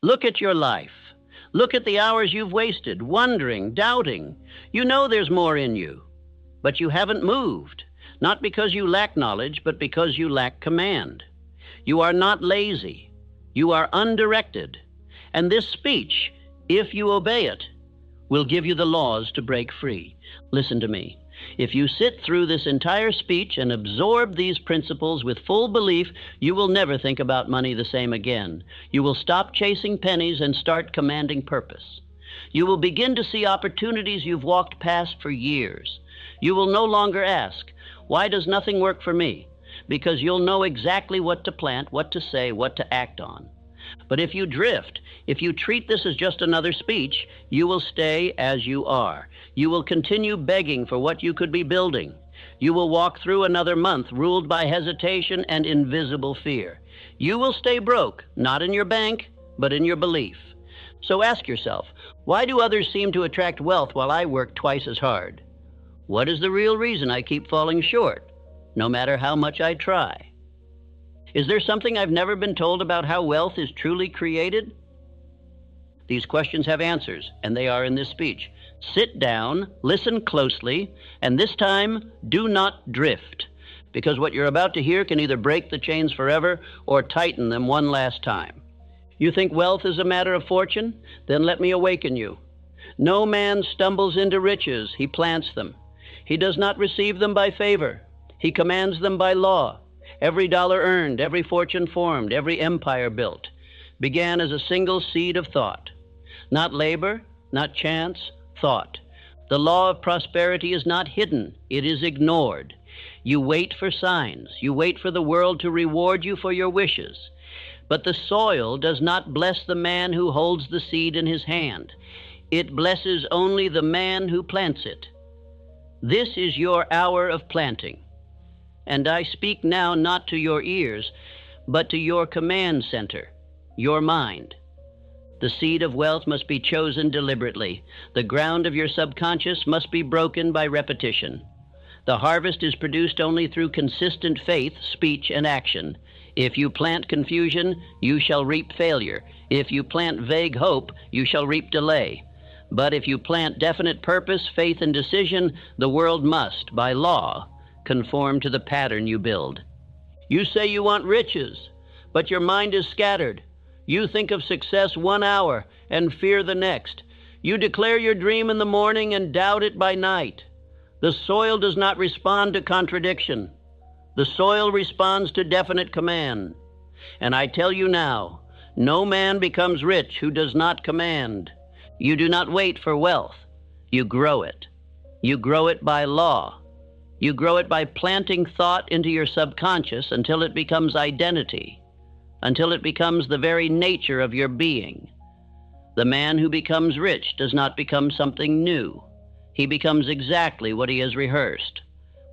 Look at your life. Look at the hours you've wasted, wondering, doubting. You know there's more in you, but you haven't moved, not because you lack knowledge, but because you lack command. You are not lazy. You are undirected. And this speech, if you obey it, will give you the laws to break free. Listen to me. If you sit through this entire speech and absorb these principles with full belief, you will never think about money the same again. You will stop chasing pennies and start commanding purpose. You will begin to see opportunities you've walked past for years. You will no longer ask, why does nothing work for me? Because you'll know exactly what to plant, what to say, what to act on. But if you drift, if you treat this as just another speech, you will stay as you are. You will continue begging for what you could be building. You will walk through another month ruled by hesitation and invisible fear. You will stay broke, not in your bank, but in your belief. So ask yourself, why do others seem to attract wealth while I work twice as hard? What is the real reason I keep falling short, no matter how much I try? Is there something I've never been told about how wealth is truly created? These questions have answers, and they are in this speech. Sit down, listen closely, and this time, do not drift, because what you're about to hear can either break the chains forever or tighten them one last time. You think wealth is a matter of fortune? Then let me awaken you. No man stumbles into riches, he plants them. He does not receive them by favor. He commands them by law. Every dollar earned, every fortune formed, every empire built, began as a single seed of thought. Not labor, not chance, thought. The law of prosperity is not hidden, it is ignored. You wait for signs, you wait for the world to reward you for your wishes. But the soil does not bless the man who holds the seed in his hand. It blesses only the man who plants it. This is your hour of planting. And I speak now not to your ears, but to your command center, your mind. The seed of wealth must be chosen deliberately. The ground of your subconscious must be broken by repetition. The harvest is produced only through consistent faith, speech, and action. If you plant confusion, you shall reap failure. If you plant vague hope, you shall reap delay. But if you plant definite purpose, faith, and decision, the world must, by law, conform to the pattern you build. You say you want riches, but your mind is scattered. You think of success 1 hour and fear the next. You declare your dream in the morning and doubt it by night. The soil does not respond to contradiction. The soil responds to definite command. And I tell you now, no man becomes rich who does not command. You do not wait for wealth. You grow it. You grow it by law. You grow it by planting thought into your subconscious until it becomes identity, until it becomes the very nature of your being. The man who becomes rich does not become something new. He becomes exactly what he has rehearsed,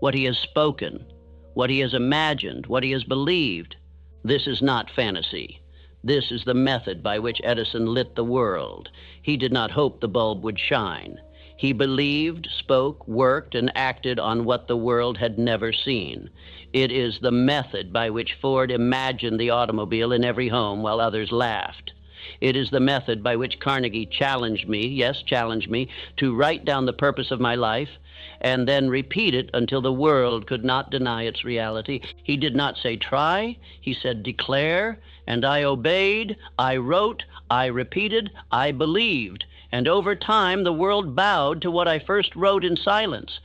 what he has spoken, what he has imagined, what he has believed. This is not fantasy. This is the method by which Edison lit the world. He did not hope the bulb would shine. He believed, spoke, worked, and acted on what the world had never seen. It is the method by which Ford imagined the automobile in every home while others laughed. It is the method by which Carnegie challenged me, yes, challenged me, to write down the purpose of my life and then repeat it until the world could not deny its reality. He did not say try, he said declare, and I obeyed, I wrote, I repeated, I believed. And over time, the world bowed to what I first wrote in silence.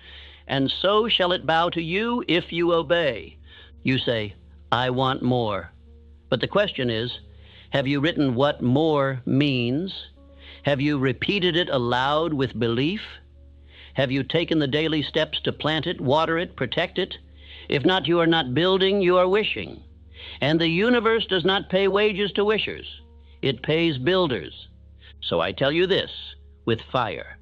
And so shall it bow to you if you obey. You say, I want more. But the question is, have you written what more means? Have you repeated it aloud with belief? Have you taken the daily steps to plant it, water it, protect it? If not, you are not building, you are wishing. And the universe does not pay wages to wishers. It pays builders. So I tell you this with fire.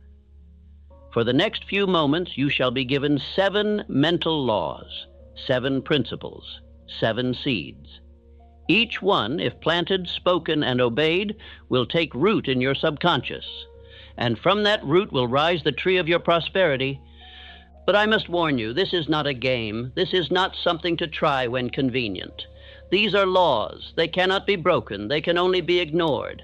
For the next few moments, you shall be given 7 mental laws, 7 principles, 7 seeds. Each one, if planted, spoken, and obeyed, will take root in your subconscious. And from that root will rise the tree of your prosperity. But I must warn you, this is not a game. This is not something to try when convenient. These are laws. They cannot be broken. They can only be ignored.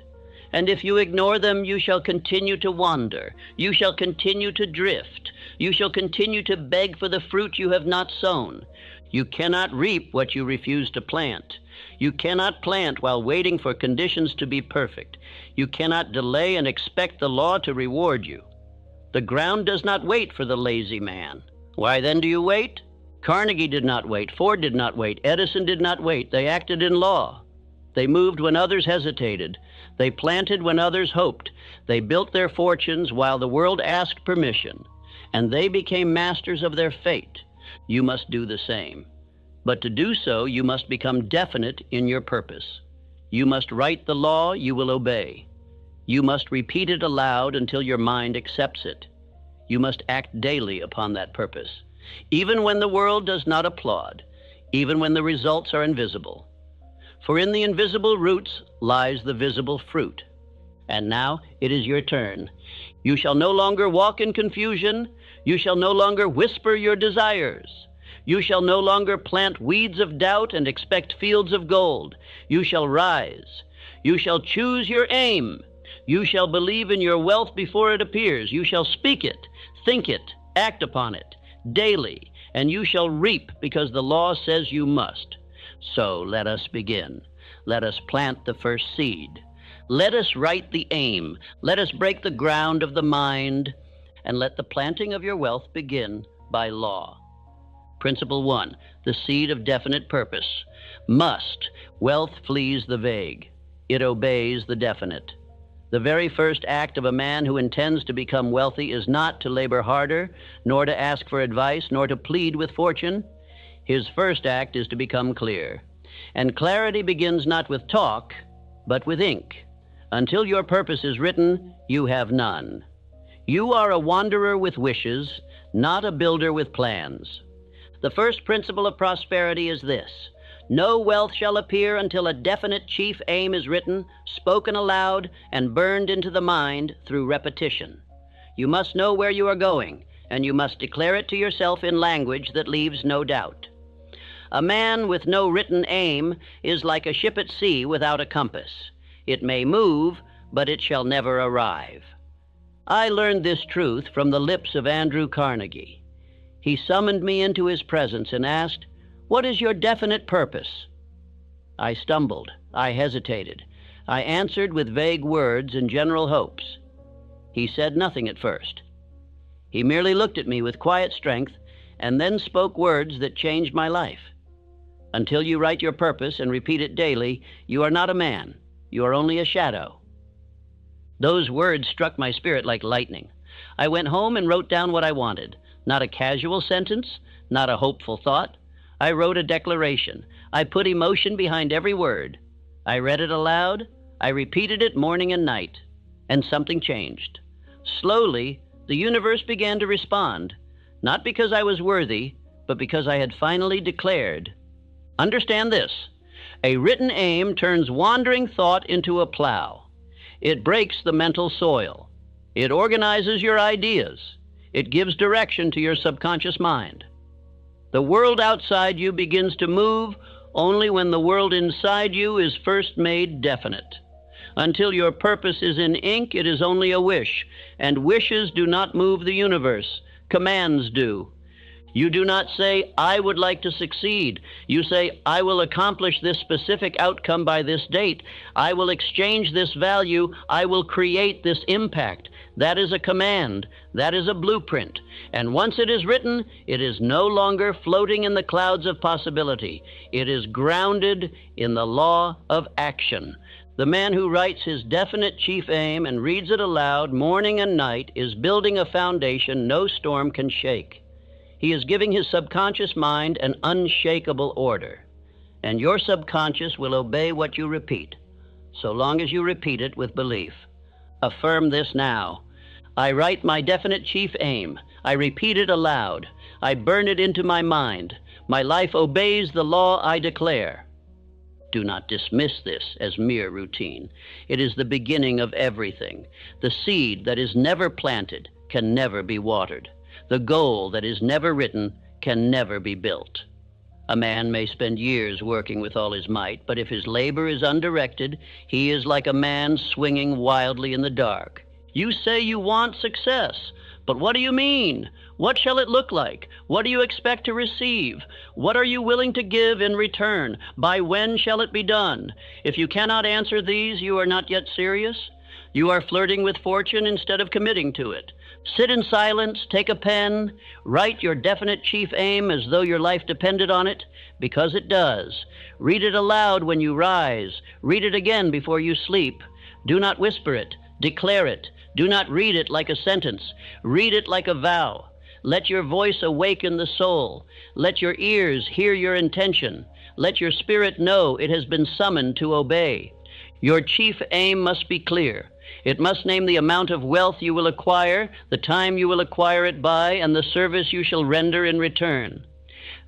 And if you ignore them, you shall continue to wander. You shall continue to drift. You shall continue to beg for the fruit you have not sown. You cannot reap what you refuse to plant. You cannot plant while waiting for conditions to be perfect. You cannot delay and expect the law to reward you. The ground does not wait for the lazy man. Why then do you wait? Carnegie did not wait. Ford did not wait. Edison did not wait. They acted in law. They moved when others hesitated. They planted when others hoped. They built their fortunes while the world asked permission. And they became masters of their fate. You must do the same. But to do so, you must become definite in your purpose. You must write the law you will obey. You must repeat it aloud until your mind accepts it. You must act daily upon that purpose, even when the world does not applaud, even when the results are invisible. For in the invisible roots lies the visible fruit. And now it is your turn. You shall no longer walk in confusion. You shall no longer whisper your desires. You shall no longer plant weeds of doubt and expect fields of gold. You shall rise. You shall choose your aim. You shall believe in your wealth before it appears. You shall speak it, think it, act upon it daily, and you shall reap because the law says you must. So let us begin. Let us plant the first seed. Let us write the aim. Let us break the ground of the mind, and let the planting of your wealth begin by law. Principle 1, the seed of definite purpose. Must. Wealth flees the vague. It obeys the definite. The very first act of a man who intends to become wealthy is not to labor harder, nor to ask for advice, nor to plead with fortune. His first act is to become clear. And clarity begins not with talk, but with ink. Until your purpose is written, you have none. You are a wanderer with wishes, not a builder with plans. The first principle of prosperity is this: no wealth shall appear until a definite chief aim is written, spoken aloud, and burned into the mind through repetition. You must know where you are going, and you must declare it to yourself in language that leaves no doubt. A man with no written aim is like a ship at sea without a compass. It may move, but it shall never arrive. I learned this truth from the lips of Andrew Carnegie. He summoned me into his presence and asked, "What is your definite purpose?" I stumbled. I hesitated. I answered with vague words and general hopes. He said nothing at first. He merely looked at me with quiet strength and then spoke words that changed my life. Until you write your purpose and repeat it daily, you are not a man. You are only a shadow. Those words struck my spirit like lightning. I went home and wrote down what I wanted. Not a casual sentence, not a hopeful thought. I wrote a declaration. I put emotion behind every word. I read it aloud. I repeated it morning and night. And something changed. Slowly, the universe began to respond, not because I was worthy, but because I had finally declared. Understand this: a written aim turns wandering thought into a plow. It breaks the mental soil. It organizes your ideas. It gives direction to your subconscious mind. The world outside you begins to move only when the world inside you is first made definite. Until your purpose is in ink, it is only a wish, and wishes do not move the universe. Commands do. You do not say, "I would like to succeed." You say, "I will accomplish this specific outcome by this date. I will exchange this value. I will create this impact." That is a command. That is a blueprint. And once it is written, it is no longer floating in the clouds of possibility. It is grounded in the law of action. The man who writes his definite chief aim and reads it aloud morning and night is building a foundation no storm can shake. He is giving his subconscious mind an unshakable order. And your subconscious will obey what you repeat, so long as you repeat it with belief. Affirm this now. I write my definite chief aim. I repeat it aloud. I burn it into my mind. My life obeys the law I declare. Do not dismiss this as mere routine. It is the beginning of everything. The seed that is never planted can never be watered. The goal that is never written can never be built. A man may spend years working with all his might, but if his labor is undirected, he is like a man swinging wildly in the dark. You say you want success, but what do you mean? What shall it look like? What do you expect to receive? What are you willing to give in return? By when shall it be done? If you cannot answer these, you are not yet serious. You are flirting with fortune instead of committing to it. Sit in silence, take a pen, write your definite chief aim as though your life depended on it, because it does. Read it aloud when you rise. Read it again before you sleep. Do not whisper it. Declare it. Do not read it like a sentence. Read it like a vow. Let your voice awaken the soul. Let your ears hear your intention. Let your spirit know it has been summoned to obey. Your chief aim must be clear. It must name the amount of wealth you will acquire, the time you will acquire it by, and the service you shall render in return.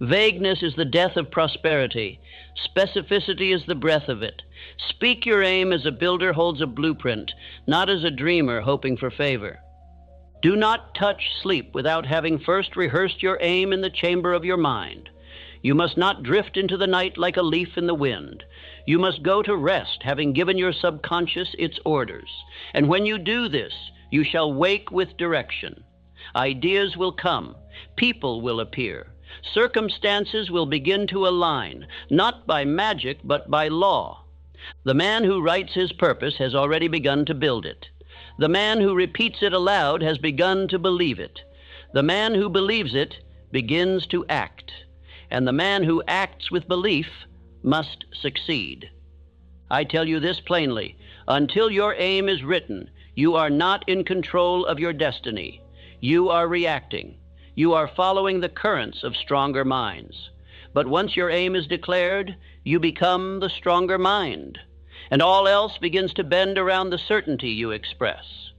Vagueness is the death of prosperity. Specificity is the breath of it. Speak your aim as a builder holds a blueprint, not as a dreamer hoping for favor. Do not touch sleep without having first rehearsed your aim in the chamber of your mind. You must not drift into the night like a leaf in the wind. You must go to rest, having given your subconscious its orders. And when you do this, you shall wake with direction. Ideas will come. People will appear. Circumstances will begin to align, not by magic, but by law. The man who writes his purpose has already begun to build it. The man who repeats it aloud has begun to believe it. The man who believes it begins to act. And the man who acts with belief must succeed. I tell you this plainly, until your aim is written, you are not in control of your destiny. You are reacting. You are following the currents of stronger minds. But once your aim is declared, you become the stronger mind, and all else begins to bend around the certainty you express.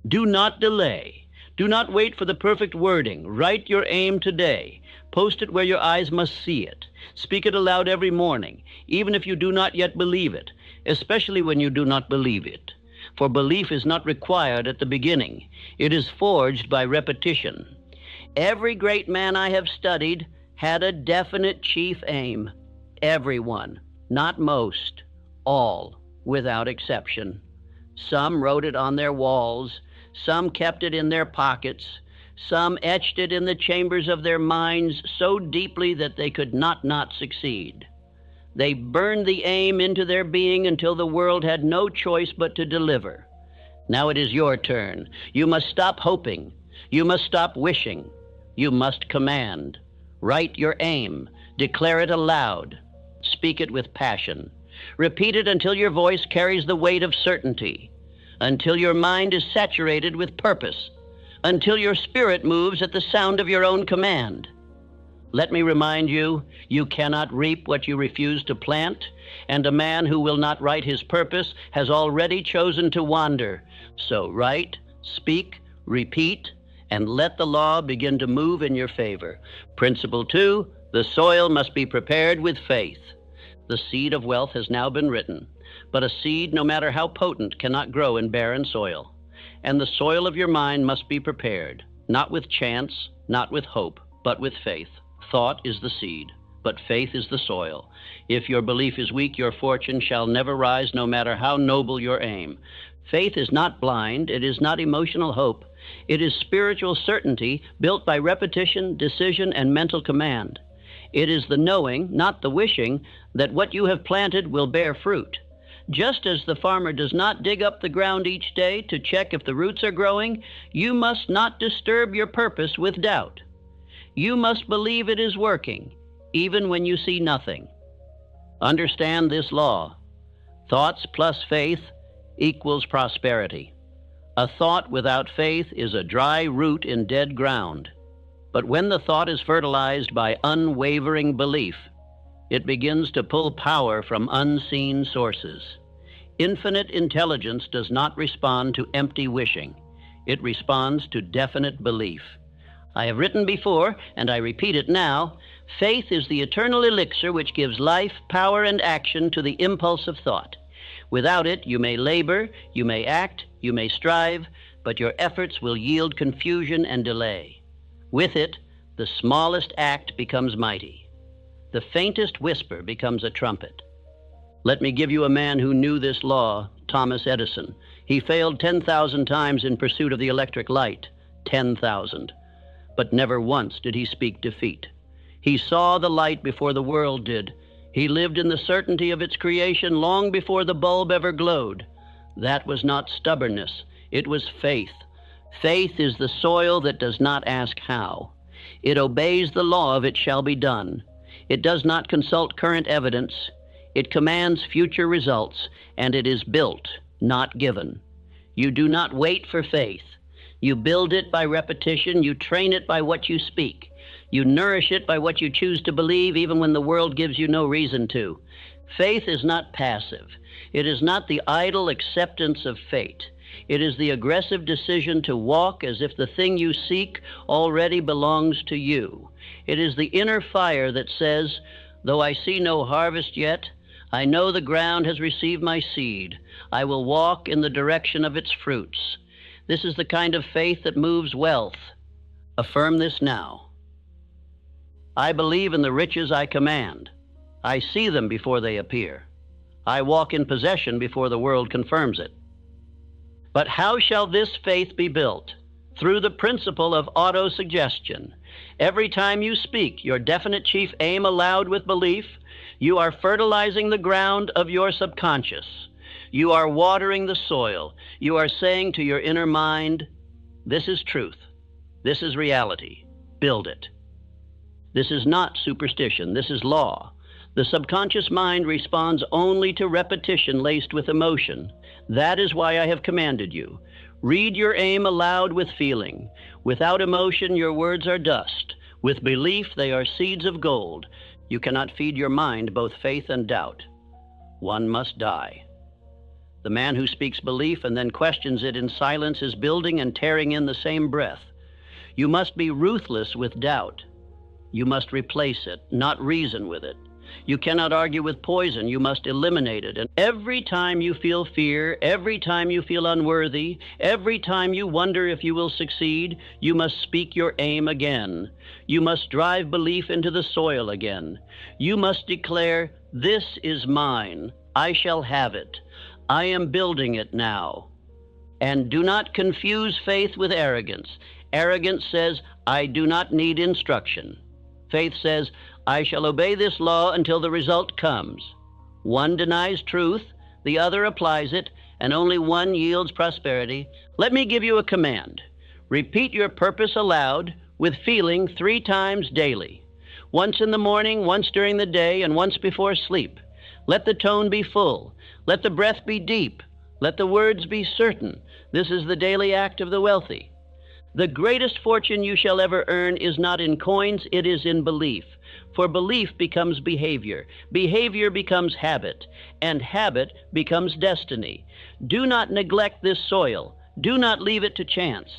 Do not delay. Do not wait for the perfect wording. Write your aim today. Post it where your eyes must see it. Speak it aloud every morning, even if you do not yet believe it, especially when you do not believe it. For belief is not required at the beginning. It is forged by repetition. Every great man I have studied had a definite chief aim. Everyone, not most, all, without exception. Some wrote it on their walls, some kept it in their pockets, some etched it in the chambers of their minds so deeply that they could not succeed. They burned the aim into their being until the world had no choice but to deliver. Now it is your turn. You must stop hoping. You must stop wishing. You must command. Write your aim. Declare it aloud. Speak it with passion. Repeat it until your voice carries the weight of certainty, until your mind is saturated with purpose, until your spirit moves at the sound of your own command. Let me remind you, you cannot reap what you refuse to plant, and a man who will not write his purpose has already chosen to wander. So write, speak, repeat, and let the law begin to move in your favor. Principle 2, the soil must be prepared with faith. The seed of wealth has now been written, but a seed, no matter how potent, cannot grow in barren soil. And the soil of your mind must be prepared, not with chance, not with hope, but with faith. Thought is the seed, but faith is the soil. If your belief is weak, your fortune shall never rise, no matter how noble your aim. Faith is not blind, it is not emotional hope. It is spiritual certainty built by repetition, decision, and mental command. It is the knowing, not the wishing, that what you have planted will bear fruit. Just as the farmer does not dig up the ground each day to check if the roots are growing, you must not disturb your purpose with doubt. You must believe it is working, even when you see nothing. Understand this law. Thoughts plus faith equals prosperity. A thought without faith is a dry root in dead ground. But when the thought is fertilized by unwavering belief, it begins to pull power from unseen sources. Infinite intelligence does not respond to empty wishing. It responds to definite belief. I have written before, and I repeat it now, faith is the eternal elixir which gives life, power, and action to the impulse of thought. Without it, you may labor, you may act, you may strive, but your efforts will yield confusion and delay. With it, the smallest act becomes mighty. The faintest whisper becomes a trumpet. Let me give you a man who knew this law, Thomas Edison. He failed 10,000 times in pursuit of the electric light, 10,000. But never once did he speak defeat. He saw the light before the world did. He lived in the certainty of its creation long before the bulb ever glowed. That was not stubbornness, it was faith. Faith is the soil that does not ask how. It obeys the law of it shall be done. It does not consult current evidence. It commands future results, and it is built, not given. You do not wait for faith. You build it by repetition. You train it by what you speak. You nourish it by what you choose to believe, even when the world gives you no reason to. Faith is not passive. It is not the idle acceptance of fate. It is the aggressive decision to walk as if the thing you seek already belongs to you. It is the inner fire that says, though I see no harvest yet, I know the ground has received my seed. I will walk in the direction of its fruits. This is the kind of faith that moves wealth. Affirm this now. I believe in the riches I command. I see them before they appear. I walk in possession before the world confirms it. But how shall this faith be built? Through the principle of autosuggestion. Every time you speak your definite chief aim aloud with belief, you are fertilizing the ground of your subconscious. You are watering the soil. You are saying to your inner mind, this is truth. This is reality. Build it. This is not superstition. This is law. The subconscious mind responds only to repetition laced with emotion. That is why I have commanded you. Read your aim aloud with feeling. Without emotion, your words are dust. With belief, they are seeds of gold. You cannot feed your mind both faith and doubt. One must die. The man who speaks belief and then questions it in silence is building and tearing in the same breath. You must be ruthless with doubt. You must replace it, not reason with it. You cannot argue with poison. You must eliminate it. And every time you feel fear, every time you feel unworthy, every time you wonder if you will succeed, you must speak your aim again. You must drive belief into the soil again. You must declare, this is mine. I shall have it. I am building it now. And do not confuse faith with arrogance. Arrogance says, I do not need instruction. Faith says, I shall obey this law until the result comes. One denies truth, the other applies it, and only one yields prosperity. Let me give you a command. Repeat your purpose aloud with feeling 3 times daily. Once in the morning, once during the day, and once before sleep. Let the tone be full. Let the breath be deep. Let the words be certain. This is the daily act of the wealthy. The greatest fortune you shall ever earn is not in coins, it is in belief. For belief becomes behavior, behavior becomes habit, and habit becomes destiny. Do not neglect this soil. Do not leave it to chance.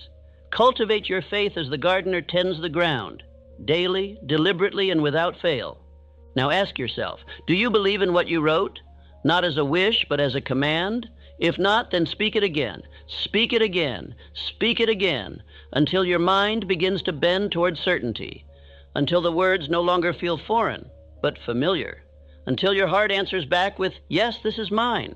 Cultivate your faith as the gardener tends the ground, daily, deliberately, and without fail. Now ask yourself, do you believe in what you wrote? Not as a wish, but as a command? If not, then speak it again. Speak it again. Speak it again, until your mind begins to bend toward certainty. Until the words no longer feel foreign, but familiar. Until your heart answers back with, yes, this is mine.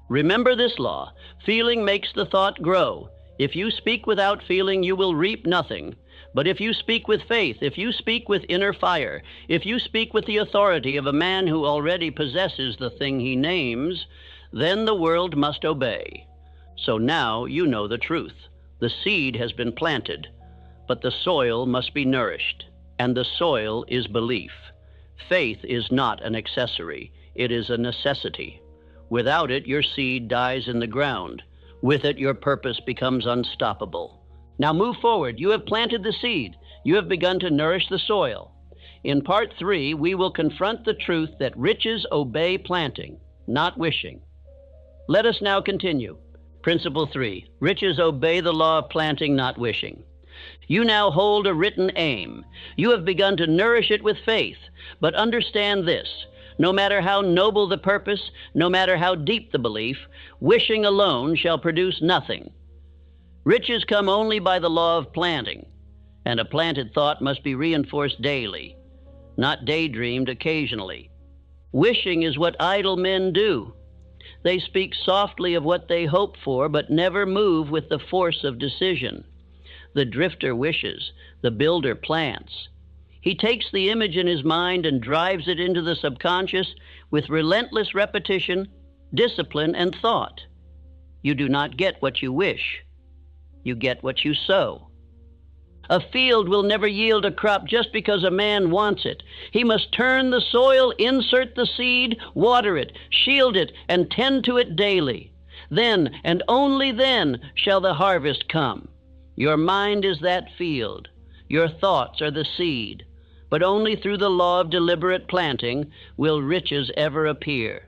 Remember this law. Feeling makes the thought grow. If you speak without feeling, you will reap nothing. But if you speak with faith, if you speak with inner fire, if you speak with the authority of a man who already possesses the thing he names, then the world must obey. So now you know the truth. The seed has been planted, but the soil must be nourished. And the soil is belief. Faith is not an accessory. It is a necessity. Without it, your seed dies in the ground. With it, your purpose becomes unstoppable. Now move forward. You have planted the seed. You have begun to nourish the soil. In part 3, we will confront the truth that riches obey planting, not wishing. Let us now continue. Principle 3, riches obey the law of planting, not wishing. You now hold a written aim. You have begun to nourish it with faith. But understand this, no matter how noble the purpose, no matter how deep the belief, wishing alone shall produce nothing. Riches come only by the law of planting, and a planted thought must be reinforced daily. not daydreamed occasionally. Wishing is what idle men do. They speak softly of what they hope for, but never move with the force of decision. The drifter wishes, the builder plants. He takes the image in his mind and drives it into the subconscious with relentless repetition, discipline, and thought. You do not get what you wish. You get what you sow. A field will never yield a crop just because a man wants it. He must turn the soil, insert the seed, water it, shield it, and tend to it daily. Then, and only then, shall the harvest come. Your mind is that field. Your thoughts are the seed. But only through the law of deliberate planting will riches ever appear.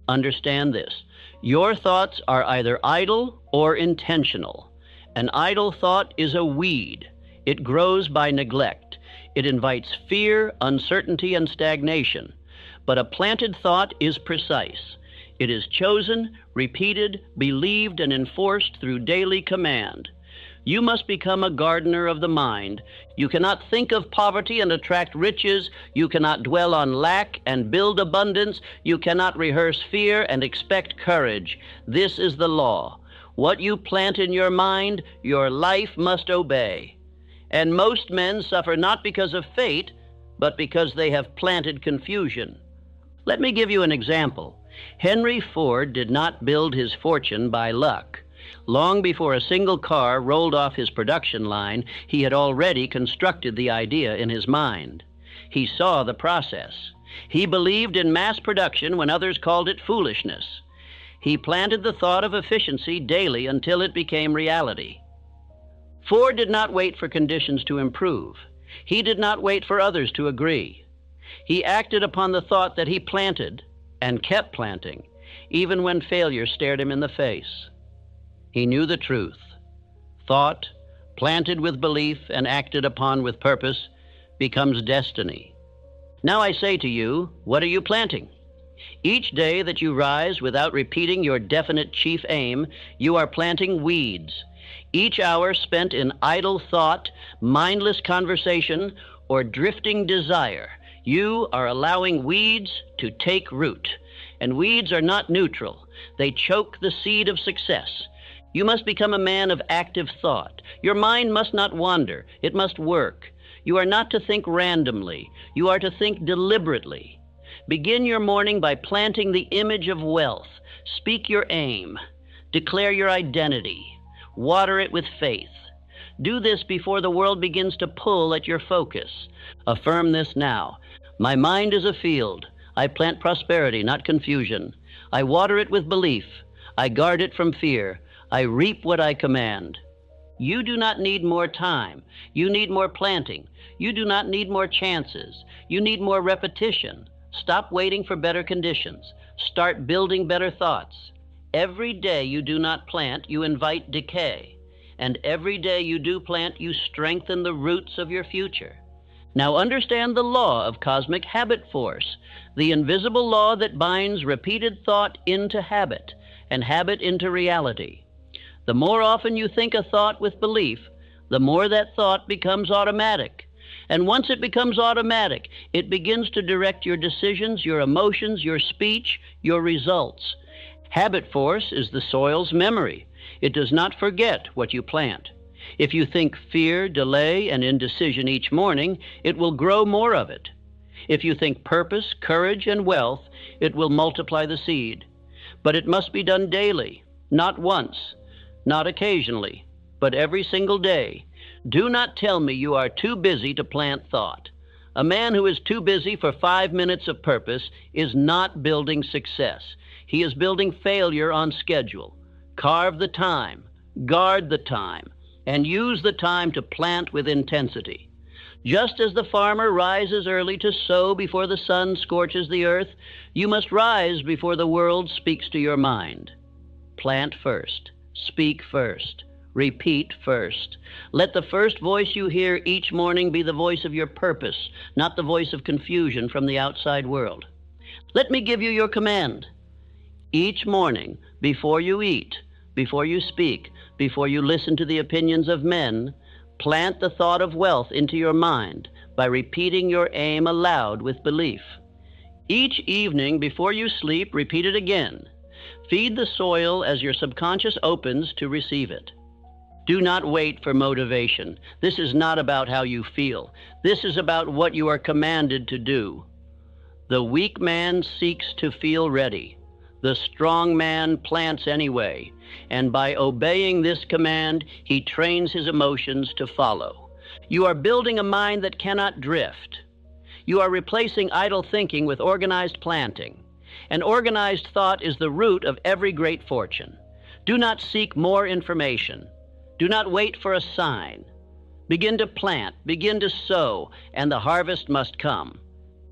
Understand this. Your thoughts are either idle or intentional. An idle thought is a weed. It grows by neglect. It invites fear, uncertainty, and stagnation. But a planted thought is precise. It is chosen, repeated, believed, and enforced through daily command. You must become a gardener of the mind. You cannot think of poverty and attract riches. You cannot dwell on lack and build abundance. You cannot rehearse fear and expect courage. This is the law. What you plant in your mind, your life must obey. And most men suffer not because of fate, but because they have planted confusion. Let me give you an example. Henry Ford did not build his fortune by luck. Long before a single car rolled off his production line, he had already constructed the idea in his mind. He saw the process. He believed in mass production when others called it foolishness. He planted the thought of efficiency daily until it became reality. Ford did not wait for conditions to improve. He did not wait for others to agree. He acted upon the thought that he planted and kept planting, even when failure stared him in the face. He knew the truth. Thought, planted with belief and acted upon with purpose, becomes destiny. Now I say to you, what are you planting? Each day that you rise without repeating your definite chief aim, you are planting weeds. Each hour spent in idle thought, mindless conversation, or drifting desire, you are allowing weeds to take root. And weeds are not neutral. They choke the seed of success. You must become a man of active thought. Your mind must not wander. It must work. You are not to think randomly. You are to think deliberately. Begin your morning by planting the image of wealth. Speak your aim. Declare your identity. Water it with faith. Do this before the world begins to pull at your focus. Affirm this now. My mind is a field. I plant prosperity, not confusion. I water it with belief. I guard it from fear. I reap what I command. You do not need more time. You need more planting. You do not need more chances. You need more repetition. Stop waiting for better conditions. Start building better thoughts. Every day you do not plant, you invite decay. And every day you do plant, you strengthen the roots of your future. Now understand the law of cosmic habit force, the invisible law that binds repeated thought into habit and habit into reality. The more often you think a thought with belief, the more that thought becomes automatic. And once it becomes automatic, it begins to direct your decisions, your emotions, your speech, your results. Habit force is the soil's memory. It does not forget what you plant. If you think fear, delay, and indecision each morning, it will grow more of it. If you think purpose, courage, and wealth, it will multiply the seed. But it must be done daily, not once, not occasionally, but every single day. Do not tell me you are too busy to plant thought. A man who is too busy for 5 minutes of purpose is not building success. He is building failure on schedule. Carve the time, guard the time, and use the time to plant with intensity. Just as the farmer rises early to sow before the sun scorches the earth, you must rise before the world speaks to your mind. Plant first, speak first, repeat first. Let the first voice you hear each morning be the voice of your purpose, not the voice of confusion from the outside world. Let me give you your command. Each morning, before you eat, before you speak, before you listen to the opinions of men, plant the thought of wealth into your mind by repeating your aim aloud with belief. Each evening before you sleep, repeat it again. Feed the soil as your subconscious opens to receive it. Do not wait for motivation. This is not about how you feel. This is about what you are commanded to do. The weak man seeks to feel ready. The strong man plants anyway, and by obeying this command, he trains his emotions to follow. You are building a mind that cannot drift. You are replacing idle thinking with organized planting. And organized thought is the root of every great fortune. Do not seek more information. Do not wait for a sign. Begin to plant, begin to sow, and the harvest must come.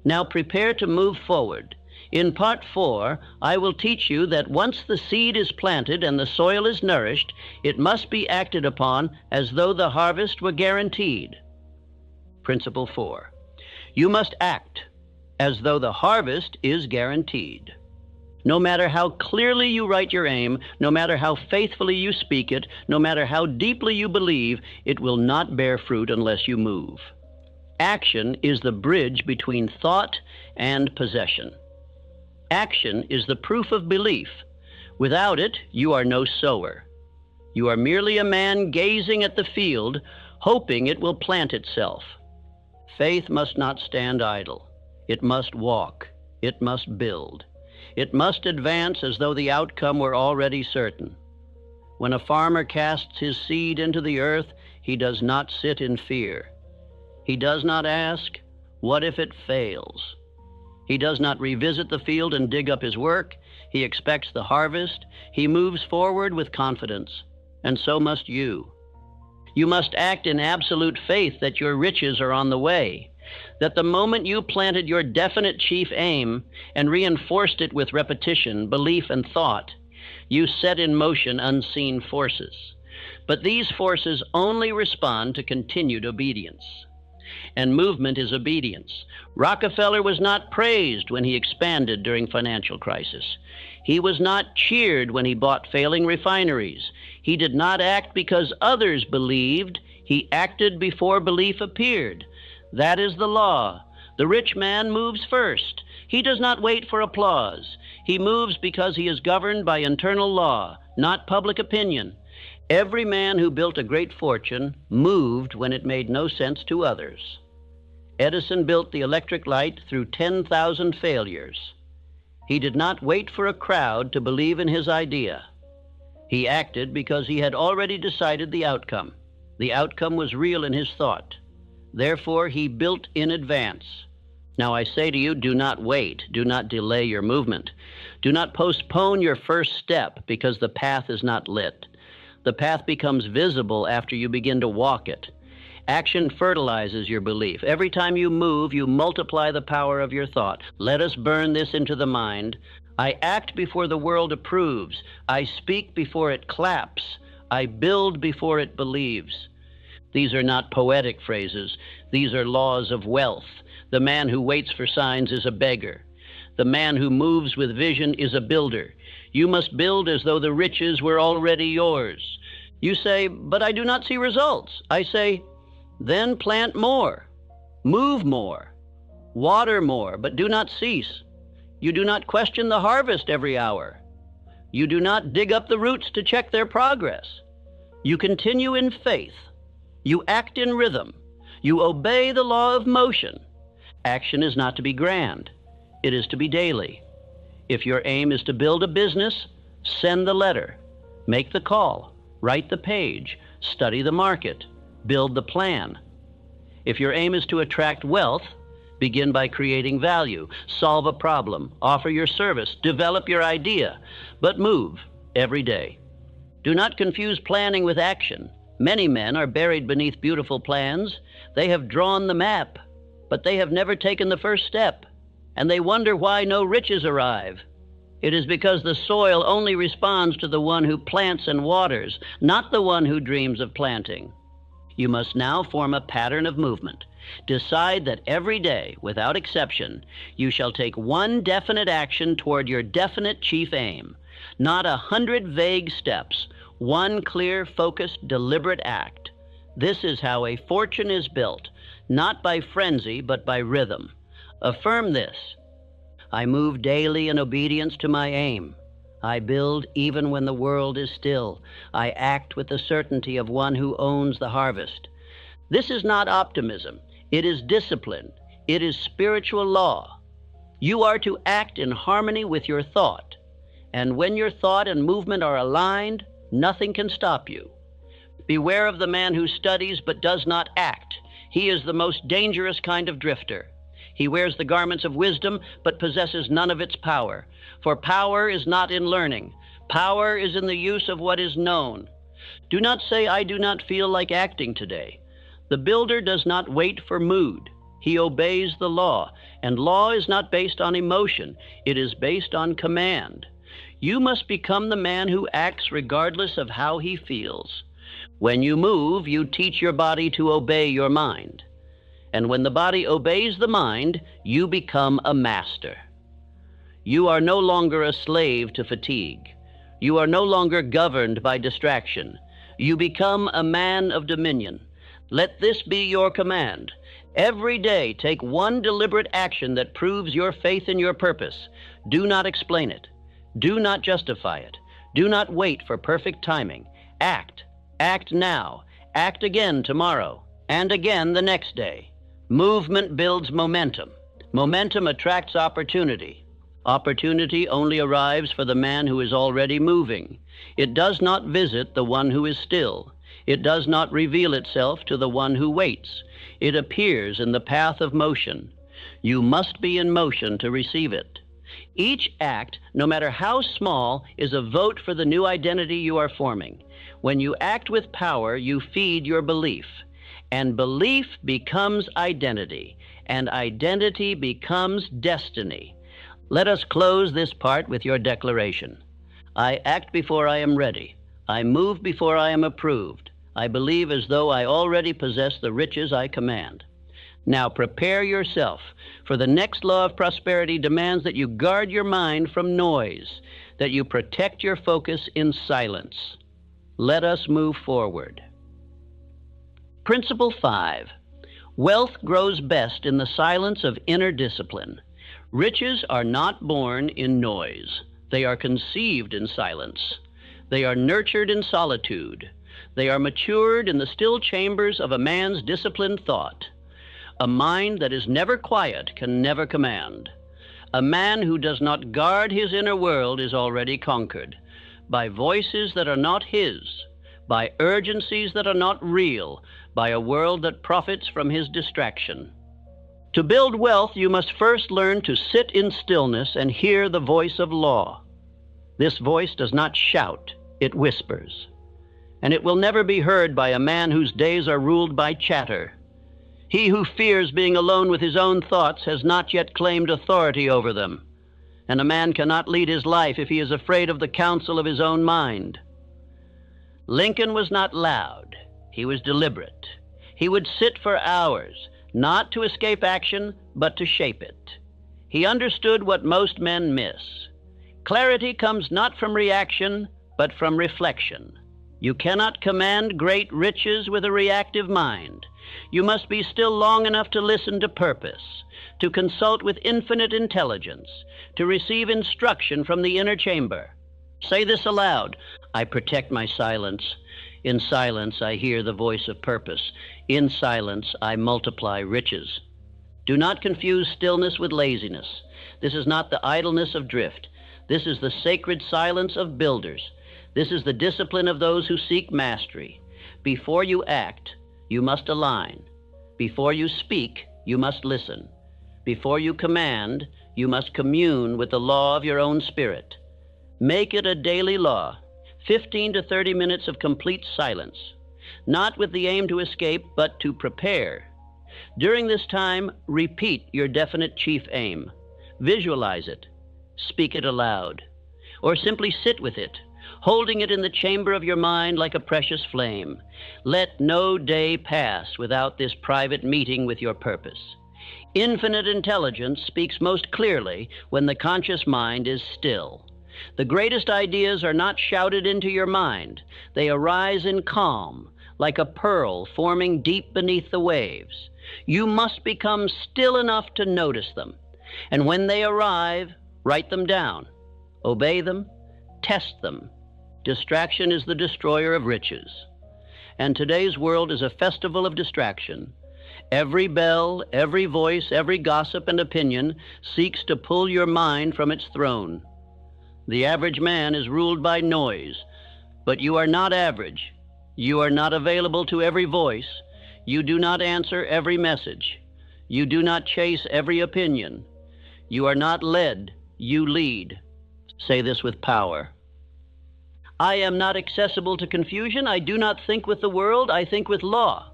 Now prepare to move forward. In Part 4, I will teach you that once the seed is planted and the soil is nourished, it must be acted upon as though the harvest were guaranteed. Principle 4. You must act as though the harvest is guaranteed. No matter how clearly you write your aim, no matter how faithfully you speak it, no matter how deeply you believe, it will not bear fruit unless you move. Action is the bridge between thought and possession. Action is the proof of belief. Without it, you are no sower. You are merely a man gazing at the field, hoping it will plant itself. Faith must not stand idle. It must walk. It must build. It must advance as though the outcome were already certain. When a farmer casts his seed into the earth, he does not sit in fear. He does not ask, "What if it fails?" He does not revisit the field and dig up his work. He expects the harvest. He moves forward with confidence. And so must you. You must act in absolute faith that your riches are on the way, that the moment you planted your definite chief aim and reinforced it with repetition, belief, and thought, you set in motion unseen forces. But these forces only respond to continued obedience. And movement is obedience. Rockefeller was not praised when he expanded during financial crisis. He was not cheered when he bought failing refineries. He did not act because others believed. He acted before belief appeared. That is the law. The rich man moves first. He does not wait for applause. He moves because he is governed by internal law, not public opinion. Every man who built a great fortune moved when it made no sense to others. Edison built the electric light through 10,000 failures. He did not wait for a crowd to believe in his idea. He acted because he had already decided the outcome. The outcome was real in his thought. Therefore, he built in advance. Now I say to you, do not wait. Do not delay your movement. Do not postpone your first step because the path is not lit. The path becomes visible after you begin to walk it. Action fertilizes your belief. Every time you move, you multiply the power of your thought. Let us burn this into the mind. I act before the world approves. I speak before it claps. I build before it believes. These are not poetic phrases. These are laws of wealth. The man who waits for signs is a beggar. The man who moves with vision is a builder. You must build as though the riches were already yours. You say, "But I do not see results." I say, then plant more, move more, water more, but do not cease. You do not question the harvest every hour. You do not dig up the roots to check their progress. You continue in faith. You act in rhythm. You obey the law of motion. Action is not to be grand. It is to be daily. If your aim is to build a business, send the letter, make the call, write the page, study the market, build the plan. If your aim is to attract wealth, begin by creating value, solve a problem, offer your service, develop your idea, but move every day. Do not confuse planning with action. Many men are buried beneath beautiful plans. They have drawn the map, but they have never taken the first step, and they wonder why no riches arrive. It is because the soil only responds to the one who plants and waters, not the one who dreams of planting. You must now form a pattern of movement. Decide that every day, without exception, you shall take one definite action toward your definite chief aim, not 100 vague steps, one clear, focused, deliberate act. This is how a fortune is built. not by frenzy, but by rhythm. Affirm this. I move daily in obedience to my aim. I build even when the world is still. I act with the certainty of one who owns the harvest. This is not optimism. It is discipline. It is spiritual law. You are to act in harmony with your thought. And when your thought and movement are aligned, nothing can stop you. Beware of the man who studies but does not act. He is the most dangerous kind of drifter. He wears the garments of wisdom but possesses none of its power. For power is not in learning. Power is in the use of what is known. Do not say, I do not feel like acting today. The builder does not wait for mood. He obeys the law, and law is not based on emotion. It is based on command. You must become the man who acts regardless of how he feels. When you move, you teach your body to obey your mind. And when the body obeys the mind, you become a master. You are no longer a slave to fatigue. You are no longer governed by distraction. You become a man of dominion. Let this be your command. Every day, take one deliberate action that proves your faith in your purpose. Do not explain it. Do not justify it. Do not wait for perfect timing. Act. Act now. Act again tomorrow. And again the next day. Movement builds momentum. Momentum attracts opportunity. Opportunity only arrives for the man who is already moving. It does not visit the one who is still. It does not reveal itself to the one who waits. It appears in the path of motion. You must be in motion to receive it. Each act, no matter how small, is a vote for the new identity you are forming. When you act with power, you feed your belief. And belief becomes identity, and identity becomes destiny. Let us close this part with your declaration. I act before I am ready. I move before I am approved. I believe as though I already possess the riches I command. Now prepare yourself, for the next law of prosperity demands that you guard your mind from noise, that you protect your focus in silence. Let us move forward. Principle 5. Wealth grows best in the silence of inner discipline. Riches are not born in noise. They are conceived in silence. They are nurtured in solitude. They are matured in the still chambers of a man's disciplined thought. A mind that is never quiet can never command. A man who does not guard his inner world is already conquered by voices that are not his, by urgencies that are not real, by a world that profits from his distraction. To build wealth, you must first learn to sit in stillness and hear the voice of law. This voice does not shout, it whispers. And it will never be heard by a man whose days are ruled by chatter. He who fears being alone with his own thoughts has not yet claimed authority over them. And a man cannot lead his life if he is afraid of the counsel of his own mind. Lincoln was not loud. He was deliberate. He would sit for hours, not to escape action, but to shape it. He understood what most men miss. Clarity comes not from reaction, but from reflection. You cannot command great riches with a reactive mind. You must be still long enough to listen to purpose, to consult with infinite intelligence, to receive instruction from the inner chamber. Say this aloud: I protect my silence. In silence, I hear the voice of purpose. In silence, I multiply riches. Do not confuse stillness with laziness. This is not the idleness of drift. This is the sacred silence of builders. This is the discipline of those who seek mastery. Before you act, you must align. Before you speak, you must listen. Before you command, you must commune with the law of your own spirit. Make it a daily law. 15 to 30 minutes of complete silence, not with the aim to escape, but to prepare. During this time, repeat your definite chief aim. Visualize it. Speak it aloud. Or simply sit with it, holding it in the chamber of your mind like a precious flame. Let no day pass without this private meeting with your purpose. Infinite intelligence speaks most clearly when the conscious mind is still. The greatest ideas are not shouted into your mind. They arise in calm, like a pearl forming deep beneath the waves. You must become still enough to notice them. And when they arrive, write them down. Obey them. Test them. Distraction is the destroyer of riches. And today's world is a festival of distraction. Every bell, every voice, every gossip and opinion seeks to pull your mind from its throne. The average man is ruled by noise, but you are not average. You are not available to every voice. You do not answer every message. You do not chase every opinion. You are not led, you lead. Say this with power. I am not accessible to confusion. I do not think with the world. I think with law.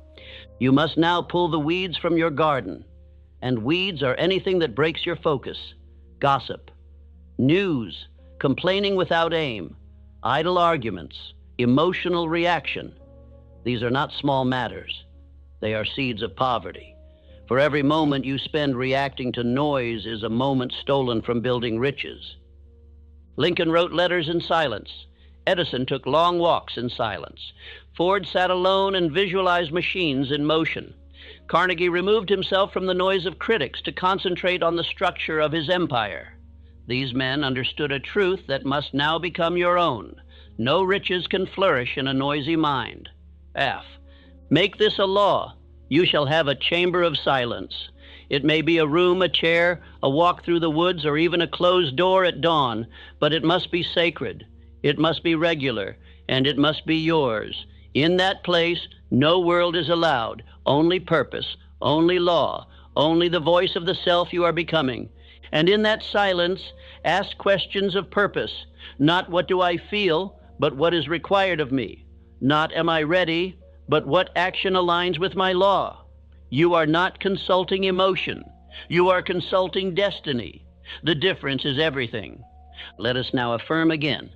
You must now pull the weeds from your garden. And weeds are anything that breaks your focus. Gossip, news, complaining without aim, idle arguments, emotional reaction. These are not small matters. They are seeds of poverty. For every moment you spend reacting to noise is a moment stolen from building riches. Lincoln wrote letters in silence. Edison took long walks in silence. Ford sat alone and visualized machines in motion. Carnegie removed himself from the noise of critics to concentrate on the structure of his empire. These men understood a truth that must now become your own. No riches can flourish in a noisy mind. F. Make this a law. You shall have a chamber of silence. It may be a room, a chair, a walk through the woods, or even a closed door at dawn, but it must be sacred. It must be regular, and it must be yours. In that place, no world is allowed, only purpose, only law, only the voice of the self you are becoming. And in that silence, ask questions of purpose, not what do I feel, but what is required of me. Not am I ready, but what action aligns with my law. You are not consulting emotion. You are consulting destiny. The difference is everything. Let us now affirm again.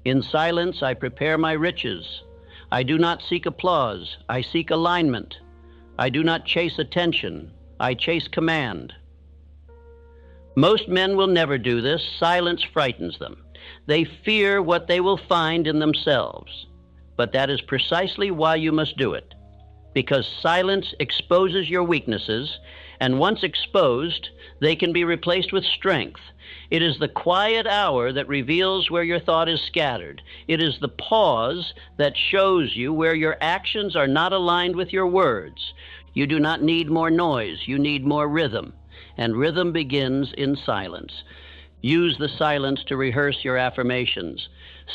In silence, I prepare my riches. I do not seek applause. I seek alignment. I do not chase attention. I chase command. Most men will never do this. Silence frightens them. They fear what they will find in themselves. But that is precisely why you must do it. Because silence exposes your weaknesses, and once exposed, they can be replaced with strength. It is the quiet hour that reveals where your thought is scattered. It is the pause that shows you where your actions are not aligned with your words. You do not need more noise. You need more rhythm. And rhythm begins in silence. Use the silence to rehearse your affirmations.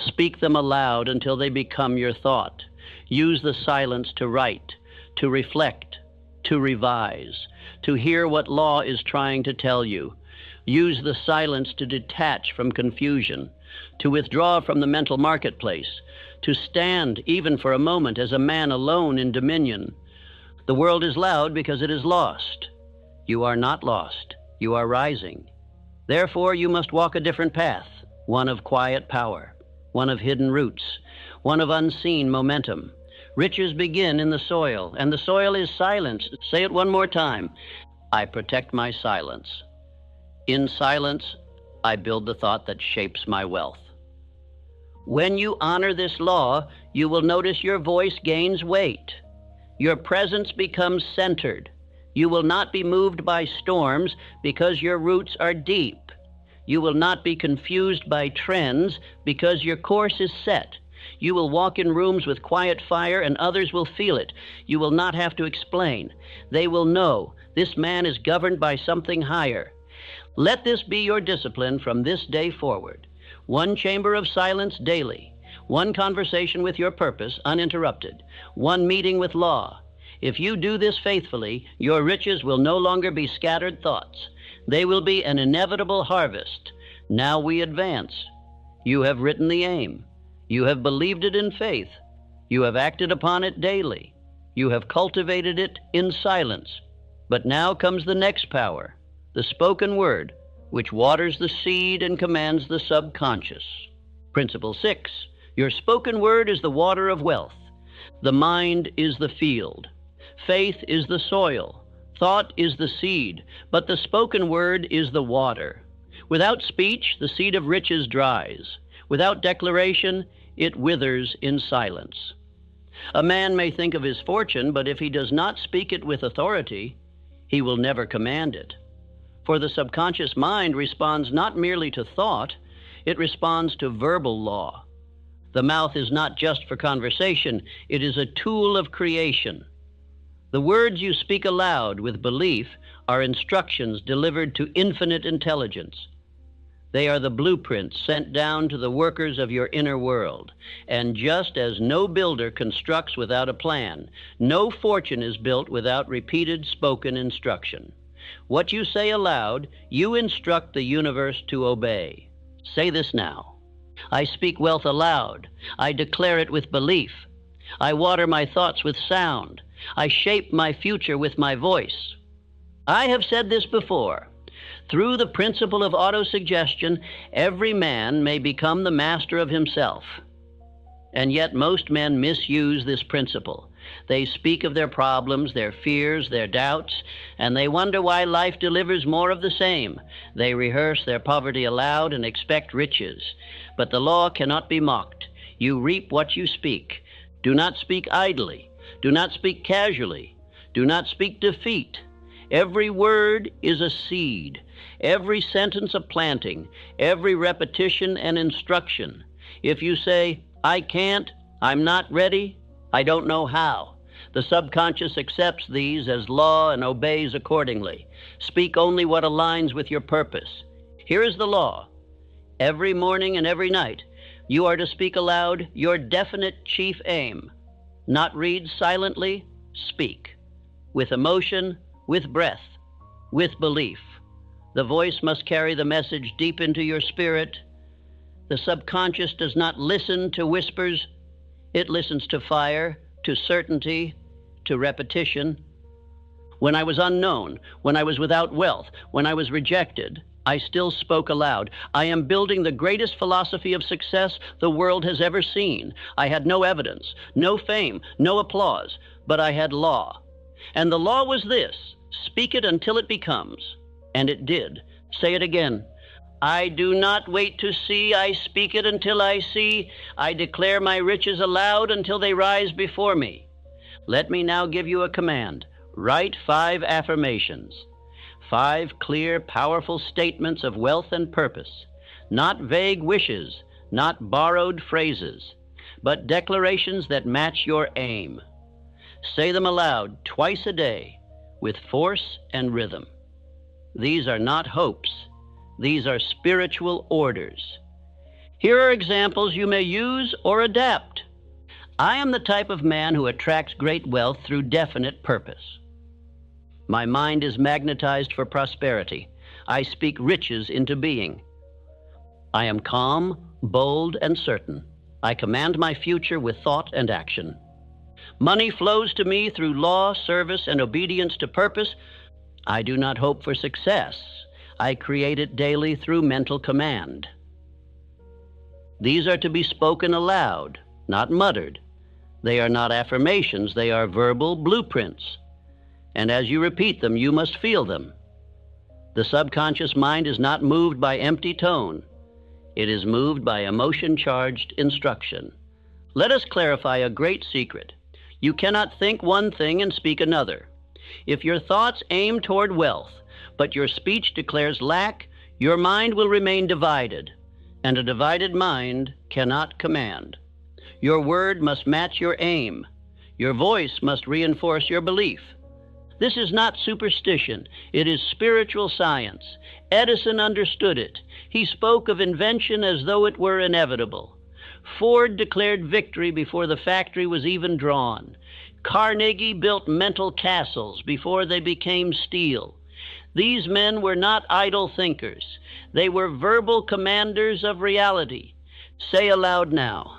Speak them aloud until they become your thought. Use the silence to write, to reflect, to revise, to hear what law is trying to tell you. Use the silence to detach from confusion, to withdraw from the mental marketplace, to stand even for a moment as a man alone in dominion. The world is loud because it is lost. You are not lost. You are rising. Therefore, you must walk a different path, one of quiet power, one of hidden roots, one of unseen momentum. Riches begin in the soil, and the soil is silence. Say it one more time. I protect my silence. In silence, I build the thought that shapes my wealth. When you honor this law, you will notice your voice gains weight. Your presence becomes centered. You will not be moved by storms because your roots are deep. You will not be confused by trends because your course is set. You will walk in rooms with quiet fire and others will feel it. You will not have to explain. They will know this man is governed by something higher. Let this be your discipline from this day forward. One chamber of silence daily. One conversation with your purpose uninterrupted. One meeting with law. If you do this faithfully, your riches will no longer be scattered thoughts. They will be an inevitable harvest. Now we advance. You have written the aim. You have believed it in faith. You have acted upon it daily. You have cultivated it in silence. But now comes the next power, the spoken word, which waters the seed and commands the subconscious. Principle 6, your spoken word is the water of wealth. The mind is the field. Faith is the soil. Thought is the seed, but the spoken word is the water. Without speech, the seed of riches dries. Without declaration, it withers in silence. A man may think of his fortune, but if he does not speak it with authority, he will never command it. For the subconscious mind responds not merely to thought, it responds to verbal law. The mouth is not just for conversation, it is a tool of creation. The words you speak aloud with belief are instructions delivered to infinite intelligence. They are the blueprints sent down to the workers of your inner world. And just as no builder constructs without a plan, no fortune is built without repeated spoken instruction. What you say aloud, you instruct the universe to obey. Say this now. I speak wealth aloud. I declare it with belief. I water my thoughts with sound. I shape my future with my voice. I have said this before. Through the principle of autosuggestion, every man may become the master of himself. And yet most men misuse this principle. They speak of their problems, their fears, their doubts, and they wonder why life delivers more of the same. They rehearse their poverty aloud and expect riches. But the law cannot be mocked. You reap what you speak. Do not speak idly. Do not speak casually. Do not speak defeat. Every word is a seed. Every sentence a planting. Every repetition an instruction. If you say, I can't, I'm not ready, I don't know how, the subconscious accepts these as law and obeys accordingly. Speak only what aligns with your purpose. Here is the law. Every morning and every night, you are to speak aloud your definite chief aim. Not read silently, speak. With emotion, with breath, with belief. The voice must carry the message deep into your spirit. The subconscious does not listen to whispers. It listens to fire, to certainty, to repetition. When I was unknown, when I was without wealth, when I was rejected, I still spoke aloud. I am building the greatest philosophy of success the world has ever seen. I had no evidence, no fame, no applause, but I had law. And the law was this: speak it until it becomes. And it did. Say it again. I do not wait to see, I speak it until I see. I declare my riches aloud until they rise before me. Let me now give you a command. Write 5 affirmations. 5 clear, powerful statements of wealth and purpose. Not vague wishes, not borrowed phrases, but declarations that match your aim. Say them aloud twice a day with force and rhythm. These are not hopes. These are spiritual orders. Here are examples you may use or adapt. I am the type of man who attracts great wealth through definite purpose. My mind is magnetized for prosperity. I speak riches into being. I am calm, bold, and certain. I command my future with thought and action. Money flows to me through law, service, and obedience to purpose. I do not hope for success. I create it daily through mental command. These are to be spoken aloud, not muttered. They are not affirmations, they are verbal blueprints. And as you repeat them, you must feel them. The subconscious mind is not moved by empty tone. It is moved by emotion-charged instruction. Let us clarify a great secret. You cannot think one thing and speak another. If your thoughts aim toward wealth, but your speech declares lack, your mind will remain divided, and a divided mind cannot command. Your word must match your aim. Your voice must reinforce your belief. This is not superstition. It is spiritual science. Edison understood it. He spoke of invention as though it were inevitable. Ford declared victory before the factory was even drawn. Carnegie built mental castles before they became steel. These men were not idle thinkers. They were verbal commanders of reality. Say aloud now,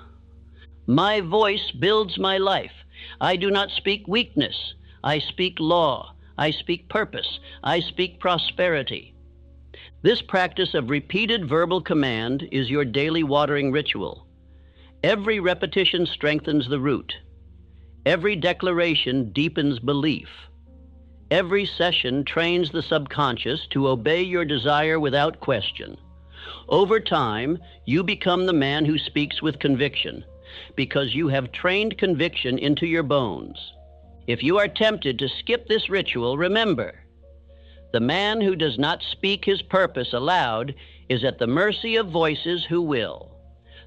my voice builds my life. I do not speak weakness. I speak law. I speak purpose. I speak prosperity. This practice of repeated verbal command is your daily watering ritual. Every repetition strengthens the root. Every declaration deepens belief. Every session trains the subconscious to obey your desire without question. Over time, you become the man who speaks with conviction, because you have trained conviction into your bones. If you are tempted to skip this ritual, remember, the man who does not speak his purpose aloud is at the mercy of voices who will.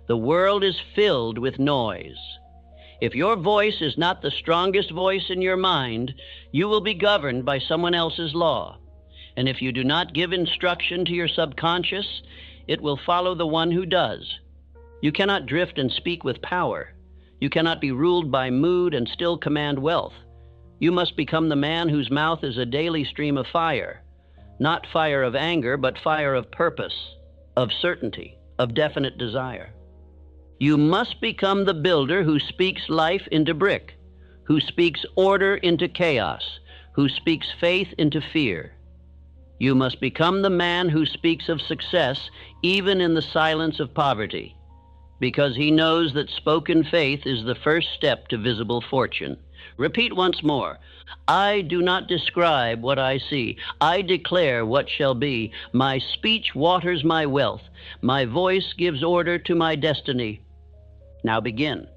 The world is filled with noise. If your voice is not the strongest voice in your mind, you will be governed by someone else's law. And if you do not give instruction to your subconscious, it will follow the one who does. You cannot drift and speak with power. You cannot be ruled by mood and still command wealth. You must become the man whose mouth is a daily stream of fire, not fire of anger, but fire of purpose, of certainty, of definite desire. You must become the builder who speaks life into brick, who speaks order into chaos, who speaks faith into fear. You must become the man who speaks of success even in the silence of poverty, because he knows that spoken faith is the first step to visible fortune. Repeat once more. I do not describe what I see. I declare what shall be. My speech waters my wealth. My voice gives order to my destiny. Now begin.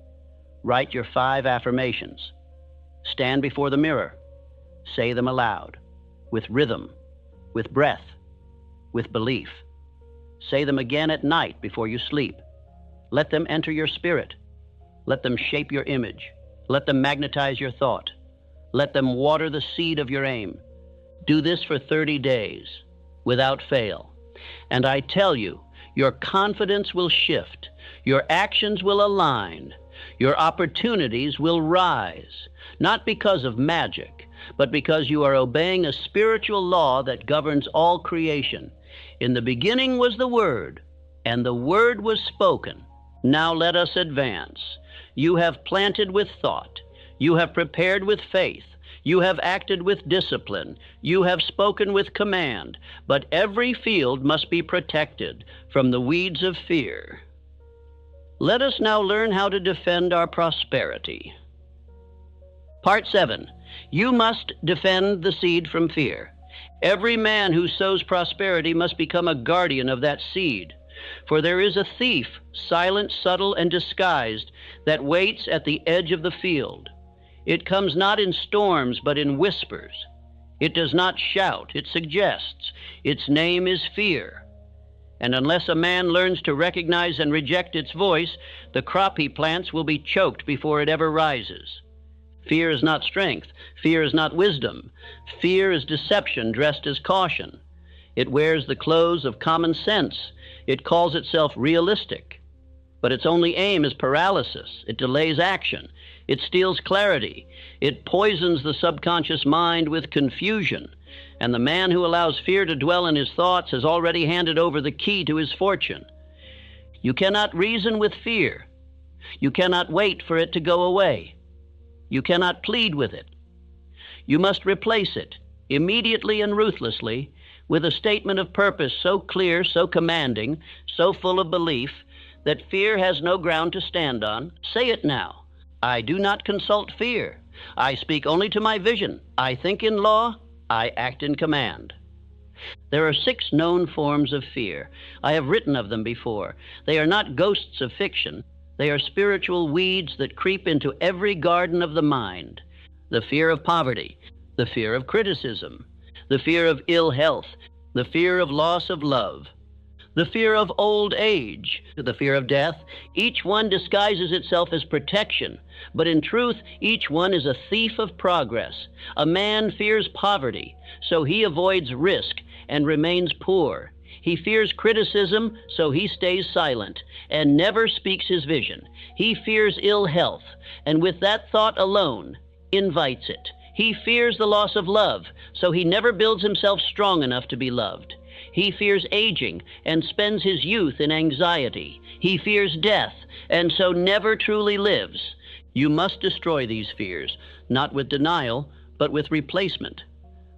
Write your 5 affirmations. Stand before the mirror. Say them aloud, with rhythm, with breath, with belief. Say them again at night before you sleep. Let them enter your spirit. Let them shape your image. Let them magnetize your thought. Let them water the seed of your aim. Do this for 30 days, without fail. And I tell you, your confidence will shift. Your actions will align. Your opportunities will rise, not because of magic, but because you are obeying a spiritual law that governs all creation. In the beginning was the Word, and the Word was spoken. Now let us advance. You have planted with thought. You have prepared with faith. You have acted with discipline. You have spoken with command. But every field must be protected from the weeds of fear. Let us now learn how to defend our prosperity. Part 7. You must defend the seed from fear. Every man who sows prosperity must become a guardian of that seed. For there is a thief, silent, subtle, and disguised, that waits at the edge of the field. It comes not in storms, but in whispers. It does not shout, it suggests. Its name is fear. And unless a man learns to recognize and reject its voice, the crop he plants will be choked before it ever rises. Fear is not strength. Fear is not wisdom. Fear is deception dressed as caution. It wears the clothes of common sense. It calls itself realistic. But its only aim is paralysis. It delays action. It steals clarity. It poisons the subconscious mind with confusion. And the man who allows fear to dwell in his thoughts has already handed over the key to his fortune. You cannot reason with fear. You cannot wait for it to go away. You cannot plead with it. You must replace it, immediately and ruthlessly, with a statement of purpose so clear, so commanding, so full of belief, that fear has no ground to stand on. Say it now. I do not consult fear. I speak only to my vision. I think in law. I act in command. There are 6 known forms of fear. I have written of them before. They are not ghosts of fiction. They are spiritual weeds that creep into every garden of the mind. The fear of poverty, the fear of criticism, the fear of ill health, the fear of loss of love, the fear of old age, the fear of death. Each one disguises itself as protection, but in truth, each one is a thief of progress. A man fears poverty, so he avoids risk and remains poor. He fears criticism, so he stays silent and never speaks his vision. He fears ill health, and with that thought alone, invites it. He fears the loss of love, so he never builds himself strong enough to be loved. He fears aging and spends his youth in anxiety. He fears death, and so never truly lives. You must destroy these fears, not with denial, but with replacement.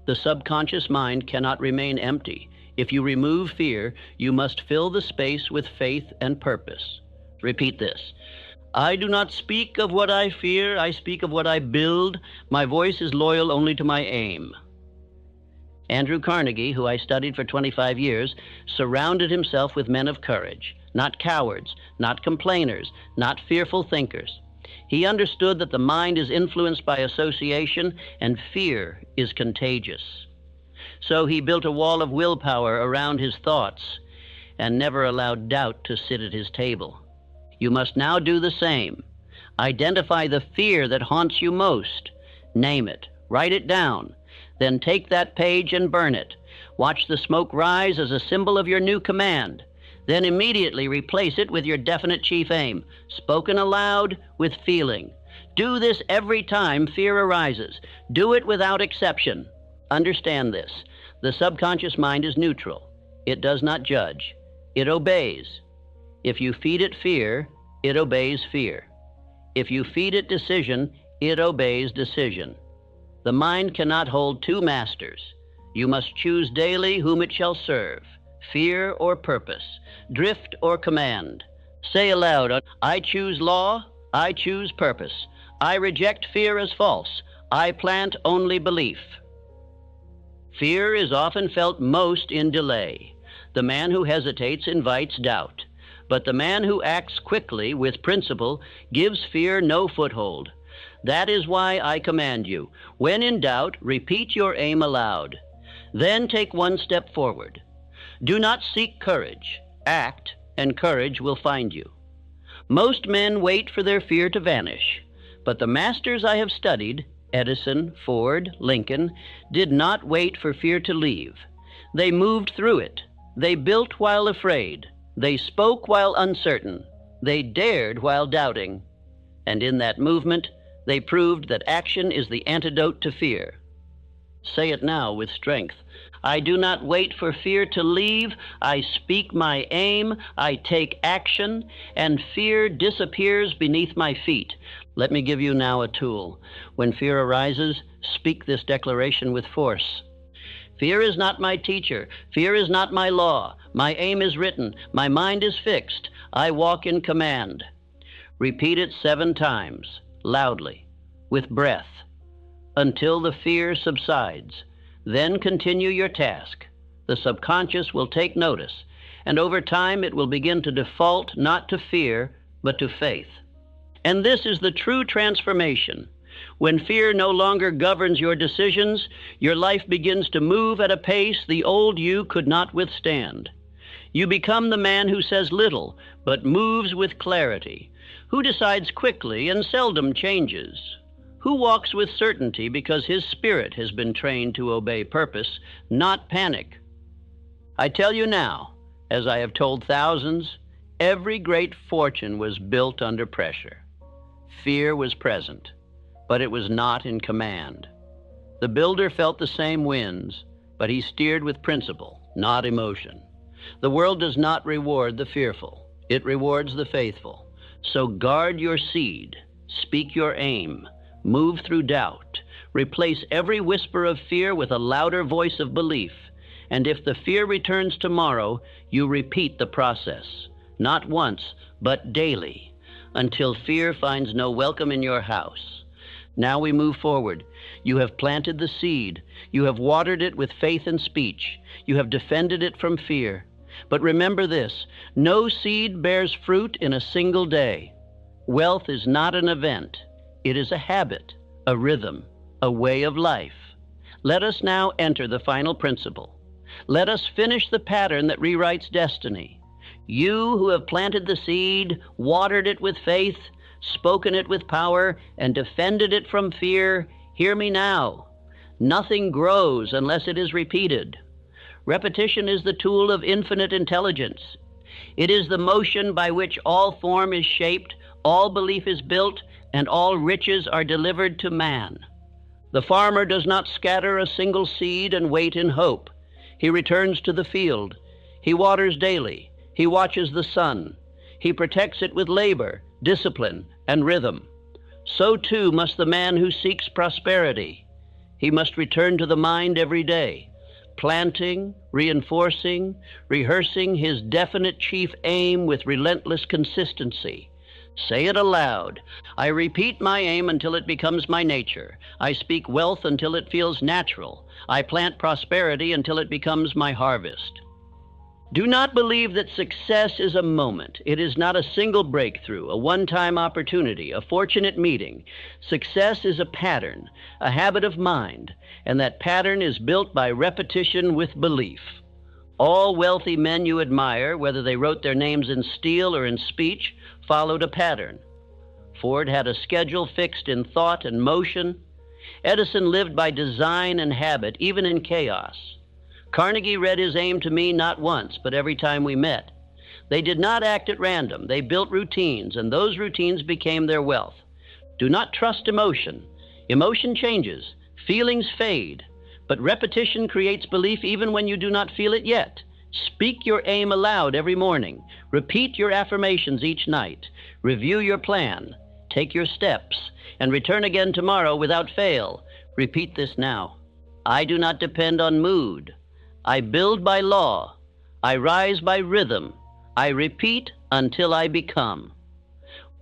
The subconscious mind cannot remain empty. If you remove fear, you must fill the space with faith and purpose. Repeat this. I do not speak of what I fear, I speak of what I build. My voice is loyal only to my aim. Andrew Carnegie, who I studied for 25 years, surrounded himself with men of courage. not cowards, not complainers, not fearful thinkers. He understood that the mind is influenced by association and fear is contagious. So he built a wall of willpower around his thoughts and never allowed doubt to sit at his table. You must now do the same. Identify the fear that haunts you most. Name it. Write it down. Then take that page and burn it. Watch the smoke rise as a symbol of your new command. Then immediately replace it with your definite chief aim, spoken aloud with feeling. Do this every time fear arises. Do it without exception. Understand this. The subconscious mind is neutral. It does not judge. It obeys. If you feed it fear, it obeys fear. If you feed it decision, it obeys decision. The mind cannot hold two masters. You must choose daily whom it shall serve, fear or purpose, drift or command. Say aloud, I choose law, I choose purpose. I reject fear as false. I plant only belief. Fear is often felt most in delay. The man who hesitates invites doubt. But the man who acts quickly with principle gives fear no foothold. That is why I command you, when in doubt, repeat your aim aloud. Then take one step forward. Do not seek courage. Act, and courage will find you. Most men wait for their fear to vanish, but the masters I have studied, Edison, Ford, Lincoln, did not wait for fear to leave. They moved through it. They built while afraid. They spoke while uncertain. They dared while doubting. And in that movement, they proved that action is the antidote to fear. Say it now with strength. I do not wait for fear to leave. I speak my aim. I take action, and fear disappears beneath my feet. Let me give you now a tool. When fear arises, speak this declaration with force. Fear is not my teacher. Fear is not my law. My aim is written. My mind is fixed. I walk in command. Repeat it 7 times, loudly, with breath, until the fear subsides. Then continue your task. The subconscious will take notice, and over time it will begin to default not to fear, but to faith. And this is the true transformation. When fear no longer governs your decisions, your life begins to move at a pace the old you could not withstand. You become the man who says little, but moves with clarity, who decides quickly and seldom changes, who walks with certainty because his spirit has been trained to obey purpose, not panic. I tell you now, as I have told thousands, every great fortune was built under pressure. Fear was present, but it was not in command. The builder felt the same winds, but he steered with principle, not emotion. The world does not reward the fearful. It rewards the faithful. So guard your seed, speak your aim, move through doubt, replace every whisper of fear with a louder voice of belief. And if the fear returns tomorrow, you repeat the process, not once, but daily, until fear finds no welcome in your house. Now we move forward. You have planted the seed. You have watered it with faith and speech. You have defended it from fear. But remember this, no seed bears fruit in a single day. Wealth is not an event. It is a habit, a rhythm, a way of life. Let us now enter the final principle. Let us finish the pattern that rewrites destiny. You who have planted the seed, watered it with faith, spoken it with power, and defended it from fear, hear me now. Nothing grows unless it is repeated. Repetition is the tool of infinite intelligence. It is the motion by which all form is shaped, all belief is built, and all riches are delivered to man. The farmer does not scatter a single seed and wait in hope. He returns to the field. He waters daily. He watches the sun. He protects it with labor, discipline, and rhythm. So too must the man who seeks prosperity. He must return to the mind every day, planting, reinforcing, rehearsing his definite chief aim with relentless consistency. Say it aloud. I repeat my aim until it becomes my nature. I speak wealth until it feels natural. I plant prosperity until it becomes my harvest. Do not believe that success is a moment. It is not a single breakthrough, a one-time opportunity, a fortunate meeting. Success is a pattern, a habit of mind, and that pattern is built by repetition with belief. All wealthy men you admire, whether they wrote their names in steel or in speech, followed a pattern. Ford had a schedule fixed in thought and motion. Edison lived by design and habit, even in chaos. Carnegie read his aim to me not once, but every time we met. They did not act at random. They built routines, and those routines became their wealth. Do not trust emotion. Emotion changes. Feelings fade. But repetition creates belief even when you do not feel it yet. Speak your aim aloud every morning. Repeat your affirmations each night. Review your plan. Take your steps. And return again tomorrow without fail. Repeat this now. I do not depend on mood. I build by law. I rise by rhythm. I repeat until I become.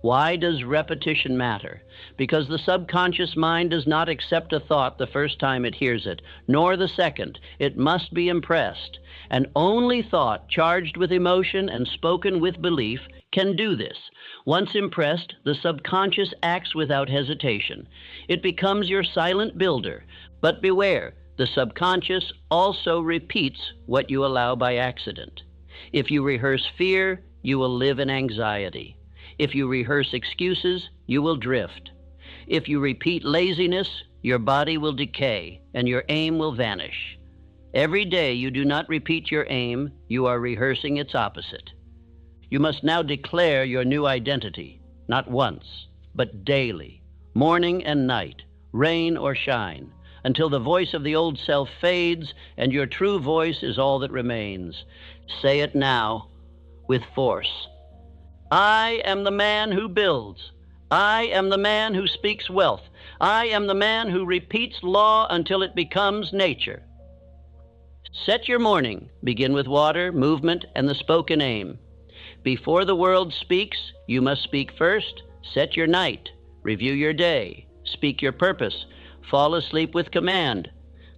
Why does repetition matter? Because the subconscious mind does not accept a thought the first time it hears it, nor the second. It must be impressed. And only thought charged with emotion and spoken with belief can do this. Once impressed, the subconscious acts without hesitation. It becomes your silent builder. But beware, the subconscious also repeats what you allow by accident. If you rehearse fear, you will live in anxiety. If you rehearse excuses, you will drift. If you repeat laziness, your body will decay and your aim will vanish. Every day you do not repeat your aim, you are rehearsing its opposite. You must now declare your new identity, not once, but daily, morning and night, rain or shine, until the voice of the old self fades and your true voice is all that remains. Say it now with force. I am the man who builds. I am the man who speaks wealth. I am the man who repeats law until it becomes nature. Set your morning. Begin with water, movement, and the spoken aim. Before the world speaks, you must speak first. Set your night. Review your day. Speak your purpose. Fall asleep with command.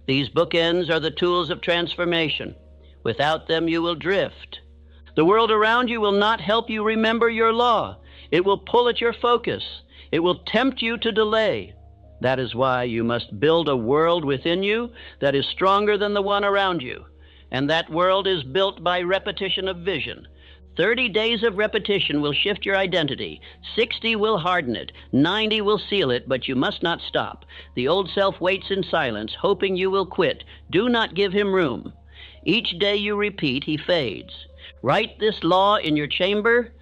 These bookends are the tools of transformation. Without them, you will drift. The world around you will not help you remember your law. It will pull at your focus. It will tempt you to delay. That is why you must build a world within you that is stronger than the one around you. And that world is built by repetition of vision. 30 days of repetition will shift your identity. 60 will harden it. 90 will seal it, but you must not stop. The old self waits in silence, hoping you will quit. Do not give him room. Each day you repeat, he fades. Write this law in your chamber.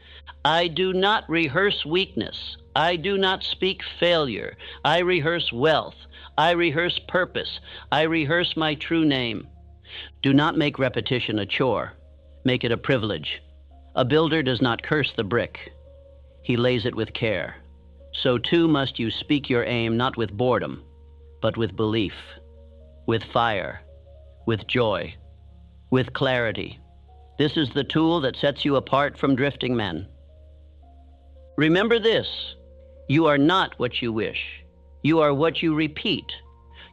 I do not rehearse weakness. I do not speak failure. I rehearse wealth. I rehearse purpose. I rehearse my true name. Do not make repetition a chore. Make it a privilege. A builder does not curse the brick. He lays it with care. So too must you speak your aim not with boredom, but with belief, with fire, with joy, with clarity. This is the tool that sets you apart from drifting men. Remember this, you are not what you wish. You are what you repeat.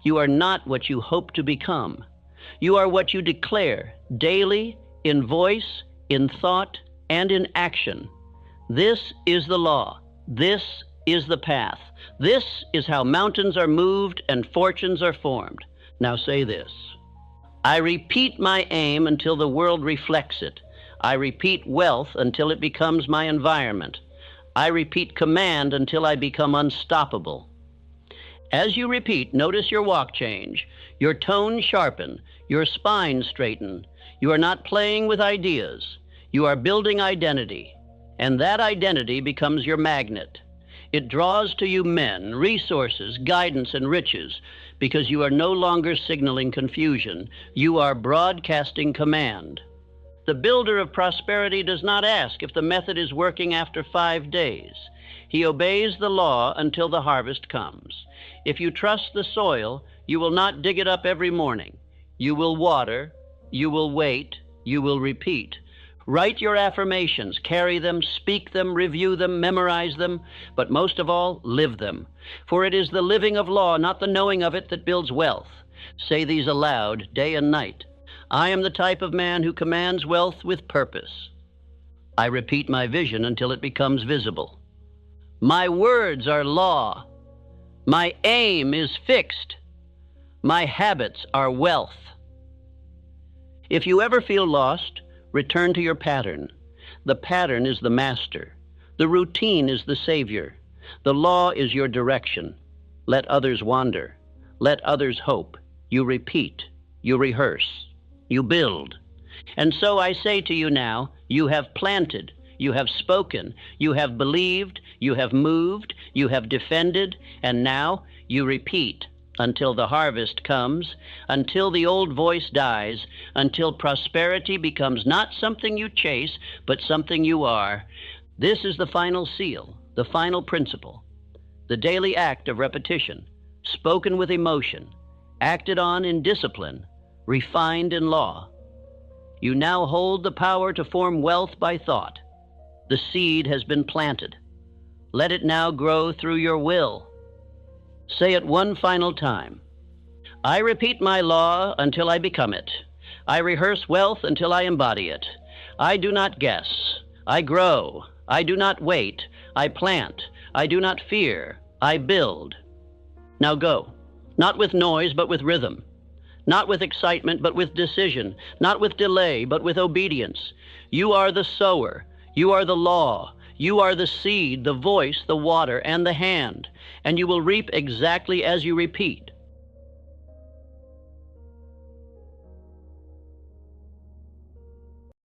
You are not what you hope to become. You are what you declare daily, in voice, in thought, and in action. This is the law. This is the path. This is how mountains are moved and fortunes are formed. Now say this. I repeat my aim until the world reflects it. I repeat wealth until it becomes my environment. I repeat command until I become unstoppable. As you repeat, notice your walk change, your tone sharpen, your spine straighten. You are not playing with ideas. You are building identity, and that identity becomes your magnet. It draws to you men, resources, guidance, and riches, because you are no longer signaling confusion. You are broadcasting command. The builder of prosperity does not ask if the method is working after 5 days. He obeys the law until the harvest comes. If you trust the soil, you will not dig it up every morning. You will water, you will wait, you will repeat. Write your affirmations, carry them, speak them, review them, memorize them, but most of all, live them. For it is the living of law, not the knowing of it, that builds wealth. Say these aloud, day and night. I am the type of man who commands wealth with purpose. I repeat my vision until it becomes visible. My words are law. My aim is fixed. My habits are wealth. If you ever feel lost, return to your pattern. The pattern is the master. The routine is the savior. The law is your direction. Let others wander. Let others hope. You repeat. You rehearse. You build. And so I say to you now, you have planted. You have spoken. You have believed. You have moved. You have defended. And now you repeat until the harvest comes, until the old voice dies, until prosperity becomes not something you chase, but something you are. This is the final seal, the final principle, the daily act of repetition, spoken with emotion, acted on in discipline, refined in law. You now hold the power to form wealth by thought. The seed has been planted. Let it now grow through your will. Say it one final time. I repeat my law until I become it. I rehearse wealth until I embody it. I do not guess. I grow. I do not wait. I plant. I do not fear. I build. Now go. Not with noise, but with rhythm. Not with excitement, but with decision. Not with delay, but with obedience. You are the sower. You are the law. You are the seed, the voice, the water, and the hand. And you will reap exactly as you repeat.